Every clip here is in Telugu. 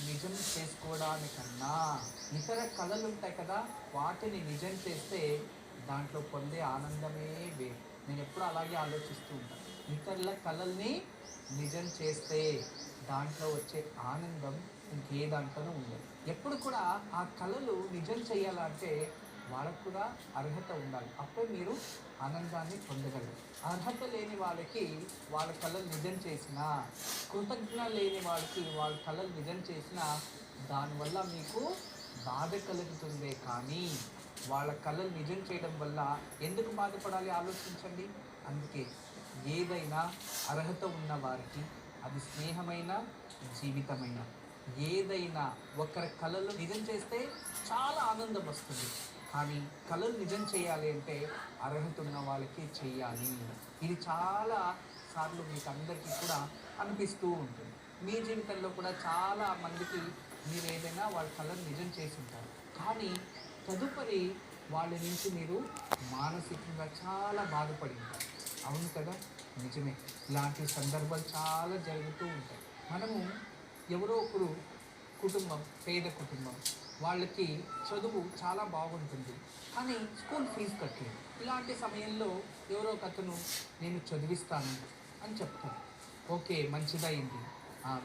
నిజం చేసుకోవడానికన్నా ఇతర కళలు ఉంటాయి కదా, వాటిని నిజం చేస్తే దాంట్లో పొందే ఆనందమే వేరు. నేను ఎప్పుడు అలాగే ఆలోచిస్తూ ఉంటాను. ఇతరుల కళల్ని నిజం చేస్తే దాంట్లో వచ్చే ఆనందం ఇంకే దాంట్లోనూ ఉండదు. ఎప్పుడు కూడా ఆ కళలు నిజం చేయాలంటే వాళ్ళకు కూడా అర్హత ఉండాలి. అప్పుడు మీరు ఆనందాన్ని పొందగలరు. అర్హత లేని వాళ్ళకి వాళ్ళ కళలు నిజం చేసిన, కృతజ్ఞ లేని వాళ్ళకి వాళ్ళ కళలు నిజం చేసిన, దానివల్ల మీకు బాధ కలుగుతుందే కానీ వాళ్ళ కళలు నిజం చేయడం వల్ల ఎందుకు బాధపడాలి ఆలోచించండి. అందుకే ఏదైనా అర్హత ఉన్న వారికి, అది స్నేహమైన జీవితమైన, ఏదైనా ఒకరి కళలు నిజం చేస్తే చాలా ఆనందం వస్తుంది. కానీ కళలు నిజం చేయాలి అంటే అర్హత ఉన్న వాళ్ళకి చేయాలి. ఇది చాలా సార్లు మీకు అందరికీ కూడా అనిపిస్తూ ఉంటుంది. మీ జీవితంలో కూడా చాలా మందికి మీరు ఏదైనా వాళ్ళ కళను నిజం చేసి ఉంటారు. కానీ తదుపరి వాళ్ళ నుంచి మీరు మానసికంగా చాలా బాధపడి ఉంటారు. అవును కదా, నిజమే. ఇలాంటి సందర్భాలు చాలా జరుగుతూ ఉంటాయి. మనము ఎవరో ఒకరు కుటుంబం, పేద కుటుంబం, వాళ్ళకి చదువు చాలా బాగుంటుంది కానీ స్కూల్ ఫీజు కట్టలేదు. ఇలాంటి సమయంలో ఎవరో ఒకతను నేను చదివిస్తాను అని చెప్తారు. ఓకే, మంచిదైంది,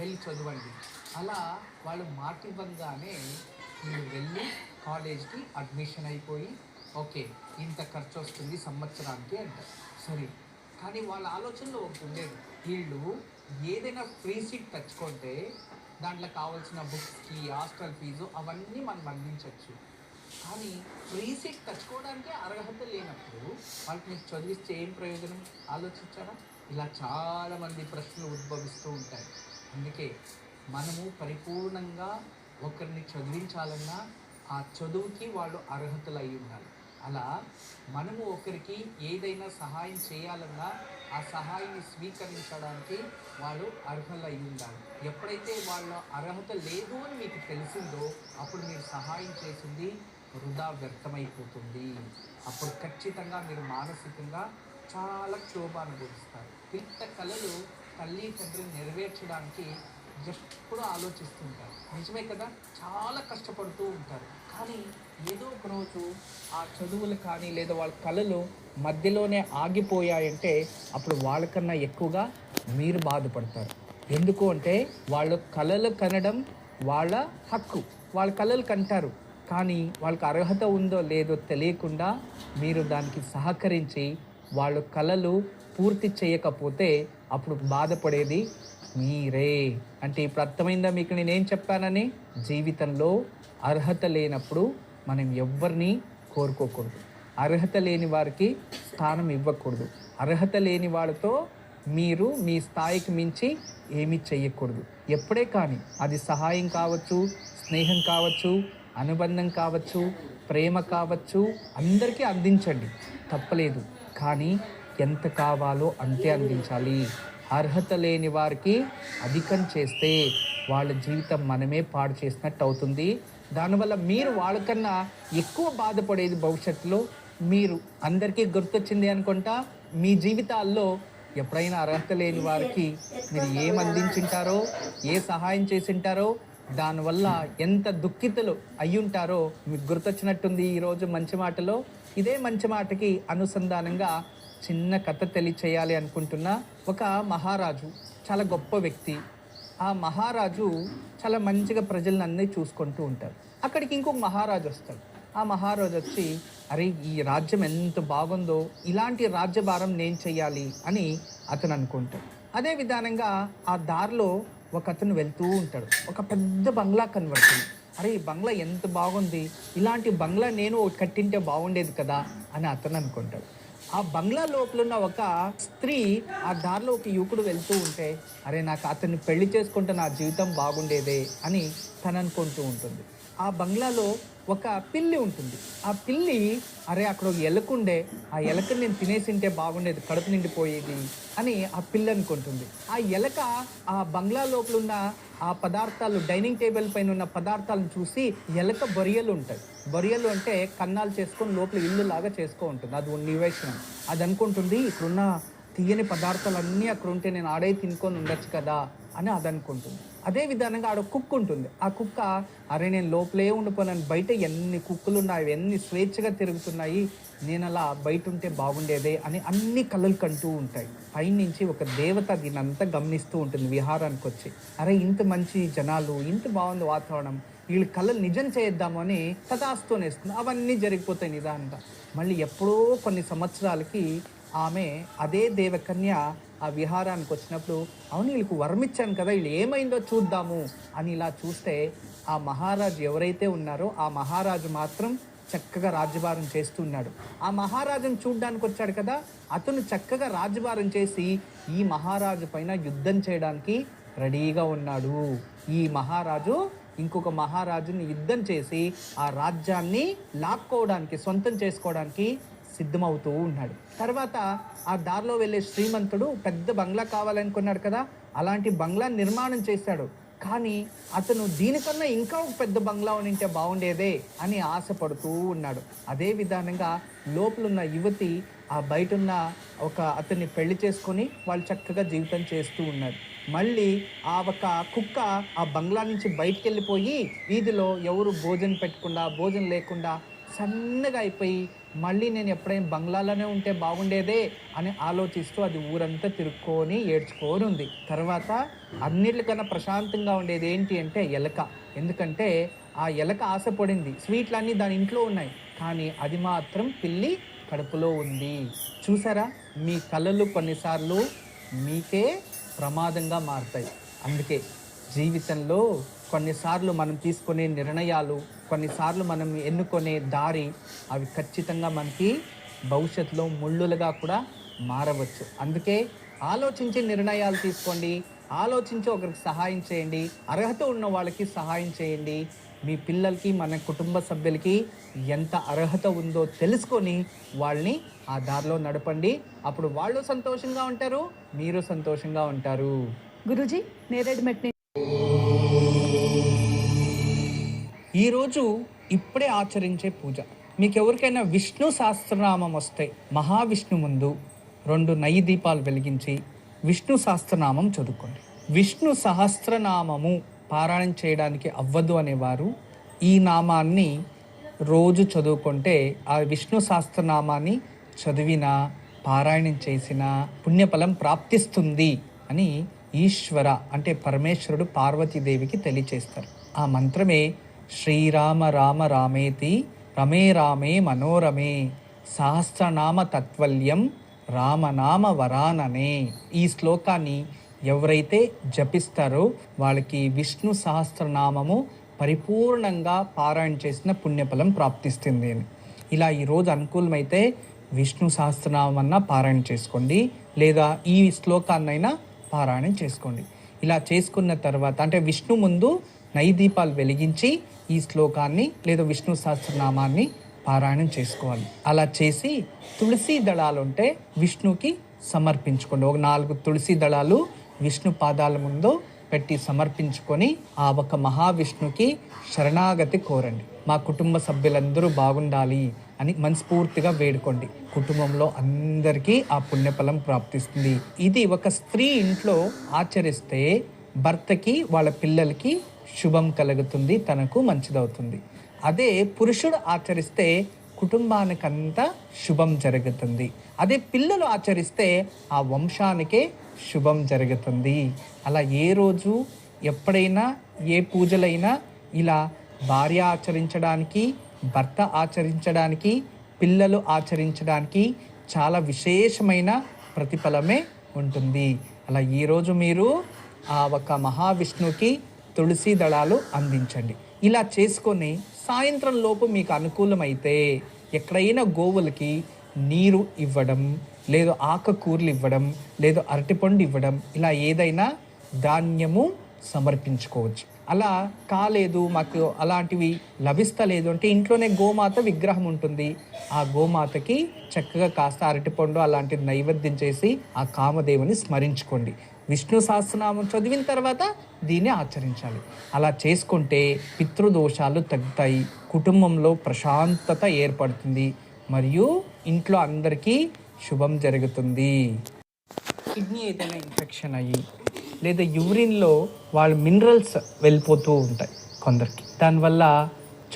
వెళ్ళి చదవండి. అలా వాళ్ళు మాట ఇవ్వగానే మీరు వెళ్ళి కాలేజ్కి అడ్మిషన్ అయిపోయి ఓకే ఇంత ఖర్చు వస్తుంది సంవత్సరానికి అంటారు. సరే, కానీ వాళ్ళ ఆలోచనలో ఒకటి ఉండేది, వీళ్ళు ఏదైనా ఫ్రీ సీట్ తెచ్చుకుంటే దాంట్లో కావాల్సిన బుక్స్కి, హాస్టల్ ఫీజు అవన్నీ మనం అందించవచ్చు. కానీ ఫ్రీ సీట్ తెచ్చుకోవడానికే అర్హత లేనప్పుడు వాళ్ళకి మీరు చదివిస్తే ఏం ప్రయోజనం ఆలోచించారా? ఇలా చాలామంది ప్రశ్నలు ఉద్భవిస్తూ ఉంటాయి. అందుకే మనము పరిపూర్ణంగా ఒకరిని చదివించాలన్నా ఆ చదువుకి వాళ్ళు అర్హతలు అయి ఉండాలి. అలా మనము ఒకరికి ఏదైనా సహాయం చేయాలన్నా ఆ సహాయాన్ని స్వీకరించడానికి వాళ్ళు అర్హులై ఉండాలి. ఎప్పుడైతే వాళ్ళ అర్హత లేదు అని మీకు తెలిసిందో అప్పుడు మీరు సహాయం చేసింది వృధా వ్యర్థమైపోతుంది. అప్పుడు ఖచ్చితంగా మీరు మానసికంగా చాలా క్షోభ అనుభవిస్తారు. పిట్ట కళలు తల్లి తండ్రిని నెరవేర్చడానికి ఎప్పుడు ఆలోచిస్తుంటారు. నిజమే కదా, చాలా కష్టపడుతూ ఉంటారు. కానీ ఏదో ఒక రోజు ఆ చదువులు కానీ లేదా వాళ్ళ కళలు మధ్యలోనే ఆగిపోయాయంటే అప్పుడు వాళ్ళకన్నా ఎక్కువగా మీరు బాధపడతారు. ఎందుకు అంటే వాళ్ళు కళలు కనడం వాళ్ళ హక్కు, వాళ్ళ కళలు కంటారు. కానీ వాళ్ళకి అర్హత ఉందో లేదో తెలియకుండా మీరు దానికి సహకరించి వాళ్ళు కళలు పూర్తి చేయకపోతే అప్పుడు బాధపడేది మీరే. అంటే ఇప్పుడు అర్థమైందా మీకు నేనేం చెప్పానని? జీవితంలో అర్హత లేనప్పుడు మనం ఎవ్వరిని కోరుకోకూడదు. అర్హత లేని వారికి స్థానం ఇవ్వకూడదు. అర్హత లేని వాళ్ళతో మీరు మీ స్థాయికి మించి ఏమీ చెయ్యకూడదు. ఎప్పుడే కానీ అది సహాయం కావచ్చు, స్నేహం కావచ్చు, అనుబంధం కావచ్చు, ప్రేమ కావచ్చు, అందరికీ అందించండి, తప్పలేదు. కానీ ఎంత కావాలో అంతే అందించాలి. అర్హత లేని వారికి అధికం చేస్తే వాళ్ళ జీవితం మనమే పాడు చేసినట్టు అవుతుంది. దానివల్ల మీరు వాళ్ళకన్నా ఎక్కువ బాధపడేది భవిష్యత్తులో. మీరు అందరికీ గుర్తొచ్చింది అనుకుంటా, మీ జీవితాల్లో ఎప్పుడైనా అర్హత లేని వారికి మీరు ఏం అందించింటారో, ఏ సహాయం చేసింటారో, దానివల్ల ఎంత దుఃఖితులు అయ్యుంటారో మీకు గుర్తొచ్చినట్టుంది ఈరోజు మంచి మాటలో. ఇదే మంచి మాటకి అనుసంధానంగా చిన్న కథ తెలియచేయాలి అనుకుంటున్నా. ఒక మహారాజు, చాలా గొప్ప వ్యక్తి. ఆ మహారాజు చాలా మంచిగా ప్రజలను అన్నీ చూసుకుంటూ ఉంటారు. అక్కడికి ఇంకొక మహారాజు వస్తాడు. ఆ మహారాజు వచ్చి, అరే ఈ రాజ్యం ఎంత బాగుందో, ఇలాంటి రాజ్యభారం నేను చెయ్యాలి అని అతను అనుకుంటాడు. అదే విధానంగా ఆ దారిలో ఒక అతను వెళ్తూ ఉంటాడు. ఒక పెద్ద బంగ్లా కనబడుతుంది. అరే ఈ బంగ్లా ఎంత బాగుంది, ఇలాంటి బంగ్లా నేను కట్టింటే బాగుండేది కదా అని అతను అనుకుంటాడు. ఆ బంగ్లా లోపల ఉన్న ఒక స్త్రీ ఆ దారిలో ఒక యువకుడు వెళ్తూ ఉంటే, అరే నాకు అతన్ని పెళ్లి చేసుకుంటే నా జీవితం బాగుండేదే అని తను అనుకుంటూ ఉంటుంది. ఆ బంగ్లాలో ఒక పిల్లి ఉంటుంది. ఆ పిల్లి, అరే అక్కడ ఒక ఎలుకుండే, ఆ ఎలకని నేను తినేసింటే బాగుండేది, కడుపు నిండిపోయేది అని ఆ పిల్లి అనుకుంటుంది. ఆ ఎలక ఆ బంగ్లా లోపల ఉన్న ఆ పదార్థాలు, డైనింగ్ టేబుల్ పైన ఉన్న పదార్థాలను చూసి, ఎలక బొరియలు ఉంటాయి. బొరియలు అంటే కన్నాలు చేసుకొని లోపల ఇల్లు లాగా చేసుకో ఉంటుంది. అది నివేశనం. అది అనుకుంటుంది, ఇక్కడున్న తీయని పదార్థాలన్నీ అక్కడ ఉంటే నేను ఆడే తినుకొని ఉండొచ్చు కదా అని అది అనుకుంటుంది. అదే విధానంగా ఆడ కుక్క ఉంటుంది. ఆ కుక్క అరే నేను లోపలే ఉండిపోయాను, బయట ఎన్ని కుక్కలు ఉన్నాయి, ఎన్ని స్వేచ్ఛగా తిరుగుతున్నాయి, నేను అలా బయట ఉంటే బాగుండేదే అని అన్ని కలలు కంటూ ఉంటాయి. పైనుంచి ఒక దేవత దీనంతా గమనిస్తూ ఉంటుంది విహారానికి వచ్చి. అరే ఇంత మంచి జనాలు, ఇంత బాగుంది వాతావరణం, వీళ్ళ కళలు నిజం చేద్దాము అని తదాస్తూనేస్తుంది. అవన్నీ జరిగిపోతాయి నిదానంగా. మళ్ళీ ఎప్పుడో కొన్ని సంవత్సరాలకి ఆమె అదే దేవకన్య ఆ విహారానికి వచ్చినప్పుడు, అవును వీళ్ళకు వరం ఇచ్చాను కదా, వీళ్ళు ఏమైందో చూద్దాము అని ఇలా చూస్తే ఆ మహారాజు ఎవరైతే ఉన్నారో ఆ మహారాజు మాత్రం చక్కగా రాజ్యభారం చేస్తూ ఉన్నాడు. ఆ మహారాజును చూడ్డానికి వచ్చాడు కదా, అతను చక్కగా రాజ్యభారం చేసి ఈ మహారాజు పైన యుద్ధం చేయడానికి రెడీగా ఉన్నాడు. ఈ మహారాజు ఇంకొక మహారాజుని యుద్ధం చేసి ఆ రాజ్యాన్ని లాక్కోవడానికి, సొంతం చేసుకోవడానికి సిద్ధమవుతూ ఉన్నాడు. తర్వాత ఆ దారిలో వెళ్ళే శ్రీమంతుడు పెద్ద బంగ్లా కావాలనుకున్నాడు కదా, అలాంటి బంగ్లా నిర్మాణం చేశాడు. కానీ అతను దీనికన్నా ఇంకా ఒక పెద్ద బంగ్లా ఉంటే బాగుండేదే అని ఆశపడుతూ ఉన్నాడు. అదే విధానంగా లోపలున్న యువతి ఆ బయటున్న ఒక అతన్ని పెళ్లి చేసుకొని వాళ్ళు చక్కగా జీవితం చేస్తూ ఉన్నారు. మళ్ళీ ఆ ఒక కుక్క ఆ బంగ్లా నుంచి బయటికి వెళ్ళిపోయి వీధిలో ఎవరు భోజనం పెట్టకుండా, భోజనం లేకుండా సన్నగా అయిపోయి మళ్ళీ నేను ఎప్పుడైనా బంగ్లాలోనే ఉంటే బాగుండేదే అని ఆలోచిస్తూ అది ఊరంతా తిరుక్కొని ఏడ్చుకొని ఉంది. తర్వాత అన్నిటికన్నా ప్రశాంతంగా ఉండేది ఏంటి అంటే ఎలక. ఎందుకంటే ఆ ఎలక ఆశపడింది, స్వీట్లన్నీ దాని ఇంట్లో ఉన్నాయి, కానీ అది మాత్రం పిల్లి కడుపులో ఉంది. చూసారా, మీ కళలు కొన్నిసార్లు మీకే ప్రమాదంగా మారుతాయి. అందుకే జీవితంలో కొన్నిసార్లు మనం తీసుకునే నిర్ణయాలు, కొన్నిసార్లు మనం ఎన్నుకునే దారి, అవి ఖచ్చితంగా మనకి భవిష్యత్తులో ముళ్ళులుగా కూడా మారవచ్చు. అందుకే ఆలోచించి నిర్ణయాలు తీసుకోండి, ఆలోచించి ఒకరికి సహాయం చేయండి, అర్హత ఉన్న వాళ్ళకి సహాయం చేయండి. మీ పిల్లలకి, మన కుటుంబ సభ్యులకి ఎంత అర్హత ఉందో తెలుసుకొని వాళ్ళని ఆ దారిలో నడపండి. అప్పుడు వాళ్ళు సంతోషంగా ఉంటారు, మీరు సంతోషంగా ఉంటారు. గురూజీ, నేరేడుమెట్ ఈరోజు ఇప్పుడే ఆచరించే పూజ. మీకు ఎవరికైనా విష్ణు సహస్రనామం వస్తే మహావిష్ణు ముందు 2 నెయ్యి దీపాలు వెలిగించి విష్ణు సహస్రనామం చదువుకోండి. విష్ణు సహస్రనామము పారాయణం చేయడానికి అవ్వదు అనేవారు ఈ నామాన్ని రోజు చదువుకుంటే ఆ విష్ణు సహస్రనామాన్ని చదివినా, పారాయణం చేసిన పుణ్యఫలం ప్రాప్తిస్తుంది అని ఈశ్వర అంటే పరమేశ్వరుడు పార్వతీదేవికి తెలియచేస్తారు. ఆ మంత్రమే శ్రీరామ రామ రామేతి రమే రామే మనోరమే సహస్రనామ తత్వల్యం రామనామ వరాననే. ఈ శ్లోకాన్ని ఎవరైతే జపిస్తారో వాళ్ళకి విష్ణు సహస్రనామము పరిపూర్ణంగా పారాయణ చేసిన పుణ్యఫలం ప్రాప్తిస్తుంది అని. ఇలా ఈరోజు అనుకూలమైతే విష్ణు సహస్రనామన్నా పారాయణ చేసుకోండి, లేదా ఈ శ్లోకాన్నైనా పారాయణం చేసుకోండి. ఇలా చేసుకున్న తర్వాత అంటే విష్ణు ముందు నైదీపాలు వెలిగించి ఈ శ్లోకాన్ని లేదా విష్ణు సహస్రనామాన్ని పారాయణం చేసుకోవాలి. అలా చేసి తులసి దళాలు ఉంటే విష్ణుకి సమర్పించుకోండి. ఒక 4 తులసి దళాలు విష్ణు పాదాల ముందు పెట్టి సమర్పించుకొని ఆ ఒక మహావిష్ణుకి శరణాగతి కోరండి. మా కుటుంబ సభ్యులందరూ బాగుండాలి అని మనస్ఫూర్తిగా వేడుకోండి. కుటుంబంలో అందరికీ ఆ పుణ్యఫలం ప్రాప్తిస్తుంది. ఇది ఒక స్త్రీ ఇంట్లో ఆచరిస్తే భర్తకి, వాళ్ళ పిల్లలకి శుభం కలుగుతుంది, తనకు మంచిదవుతుంది. అదే పురుషుడు ఆచరిస్తే కుటుంబానికంతా శుభం జరుగుతుంది. అదే పిల్లలు ఆచరిస్తే ఆ వంశానికే శుభం జరుగుతుంది. అలా ఏ రోజు ఎప్పుడైనా ఏ పూజలైనా ఇలా భార్య ఆచరించడానికి, భర్త ఆచరించడానికి, పిల్లలు ఆచరించడానికి చాలా విశేషమైన ప్రతిఫలమే ఉంటుంది. అలా ఈరోజు మీరు ఆ ఒక మహావిష్ణువుకి తులసి దళాలు అందించండి. ఇలా చేసుకొని సాయంత్రం లోపు మీకు అనుకూలమైతే ఎక్కడైనా గోవులకి నీరు ఇవ్వడం, లేదు ఆకుకూరలు ఇవ్వడం, లేదు అరటిపండు ఇవ్వడం, ఇలా ఏదైనా ధాన్యము సమర్పించుకోవచ్చు. అలా కాలేదు, మాకు అలాంటివి లభిస్తలేదు అంటే ఇంట్లోనే గోమాత విగ్రహం ఉంటుంది. ఆ గోమాతకి చక్కగా కాస్త అరటిపండు అలాంటిది నైవేద్యం చేసి ఆ కామదేవుని స్మరించుకోండి. విష్ణు సహస్రనామం చదివిన తర్వాత దీన్ని ఆచరించాలి. అలా చేసుకుంటే పితృదోషాలు తగ్గుతాయి, కుటుంబంలో ప్రశాంతత ఏర్పడుతుంది, మరియు ఇంట్లో అందరికీ శుభం జరుగుతుంది. కిడ్నీ ఏదైనా ఇన్ఫెక్షన్ అయ్యి లేదా యూరిన్లో వాళ్ళ మినరల్స్ వెళ్ళిపోతూ ఉంటాయి కొందరికి. దానివల్ల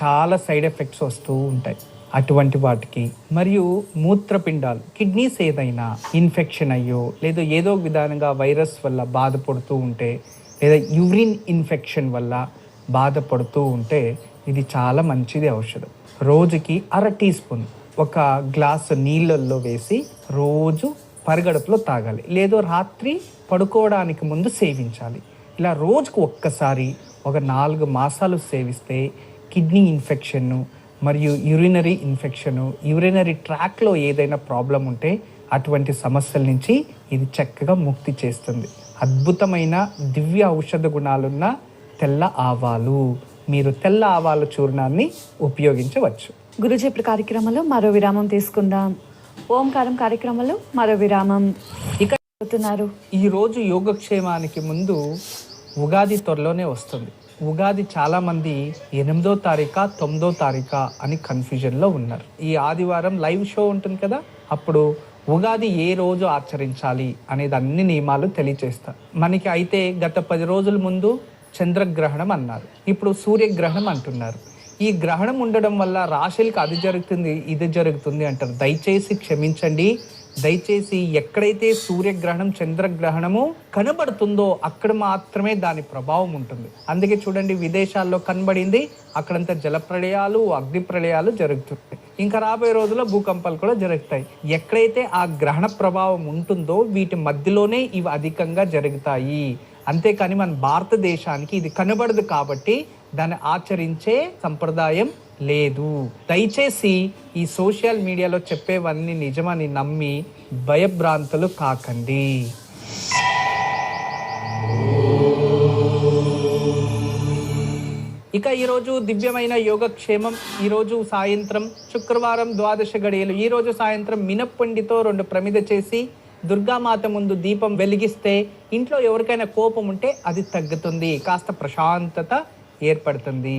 చాలా సైడ్ ఎఫెక్ట్స్ వస్తూ ఉంటాయి అటువంటి వాటికి. మరియు మూత్రపిండాలు, కిడ్నీస్ ఏదైనా ఇన్ఫెక్షన్ అయ్యో లేదా ఏదో విధానంగా వైరస్ వల్ల బాధపడుతూ ఉంటే, లేదా యూరిన్ ఇన్ఫెక్షన్ వల్ల బాధపడుతూ ఉంటే ఇది చాలా మంచిది ఔషధం. రోజుకి 1/2 టీ స్పూన్ ఒక గ్లాసు నీళ్ళల్లో వేసి రోజు పరిగడుపులో తాగాలి, లేదో రాత్రి పడుకోవడానికి ముందు సేవించాలి. ఇలా రోజుకు ఒక్కసారి ఒక 4 మాసాలు సేవిస్తే కిడ్నీ ఇన్ఫెక్షన్ను మరియు యూరినరీ ఇన్ఫెక్షను, యూరినరీ ట్రాక్లో ఏదైనా ప్రాబ్లం ఉంటే అటువంటి సమస్యల నుంచి ఇది చక్కగా ముక్తి చేస్తుంది. అద్భుతమైన దివ్య ఔషధ గుణాలున్న తెల్ల ఆవాలు, మీరు తెల్ల ఆవాల చూర్ణాన్ని ఉపయోగించవచ్చు. గురుజీ, ఇప్పుడు కార్యక్రమంలో మరో విరామం తీసుకుందాం. ఓంకారం కార్యక్రమంలో మరో విరామం. ఇక చెప్తున్నారు ఈరోజు యోగక్షేమానికి ముందు ఉగాది త్వరలోనే వస్తుంది. ఉగాది చాలామంది 8వ తారీఖా 9వ తారీఖా అని కన్ఫ్యూజన్లో ఉన్నారు. ఈ ఆదివారం లైవ్ షో ఉంటుంది కదా, అప్పుడు ఉగాది ఏ రోజు ఆచరించాలి అనేది అన్ని నియమాలు తెలియచేస్తారు మనకి. అయితే గత 10 రోజుల ముందు చంద్రగ్రహణం అన్నారు, ఇప్పుడు సూర్యగ్రహణం అంటున్నారు. ఈ గ్రహణం ఉండడం వల్ల రాశులకు అది జరుగుతుంది ఇది జరుగుతుంది అంటారు. దయచేసి క్షమించండి. దయచేసి ఎక్కడైతే సూర్యగ్రహణం చంద్రగ్రహణము కనబడుతుందో అక్కడ మాత్రమే దాని ప్రభావం ఉంటుంది. అందుకే చూడండి, విదేశాల్లో కనబడింది, అక్కడంతా జల ప్రళయాలు, అగ్ని ప్రళయాలు జరుగుతున్నాయి. ఇంకా రాబోయే రోజుల్లో భూకంపాలు కూడా జరుగుతాయి. ఎక్కడైతే ఆ గ్రహణ ప్రభావం ఉంటుందో వీటి మధ్యలోనే ఇవి అధికంగా జరుగుతాయి. అంతేకాని మన భారతదేశానికి ఇది కనబడదు కాబట్టి దాన్ని ఆచరించే సంప్రదాయం లేదు. దయచేసి ఈ సోషల్ మీడియాలో చెప్పేవన్నీ నిజమని నమ్మి భయభ్రాంతులు కాకండి. ఇక ఈరోజు దివ్యమైన యోగక్షేమం. ఈరోజు సాయంత్రం శుక్రవారం 12 గడియలు. ఈరోజు సాయంత్రం మినప్పండితో 2 ప్రమిద చేసి దుర్గామాత ముందు దీపం వెలిగిస్తే ఇంట్లో ఎవరికైనా కోపం ఉంటే అది తగ్గుతుంది, కాస్త ప్రశాంతత ఏర్పడుతుంది.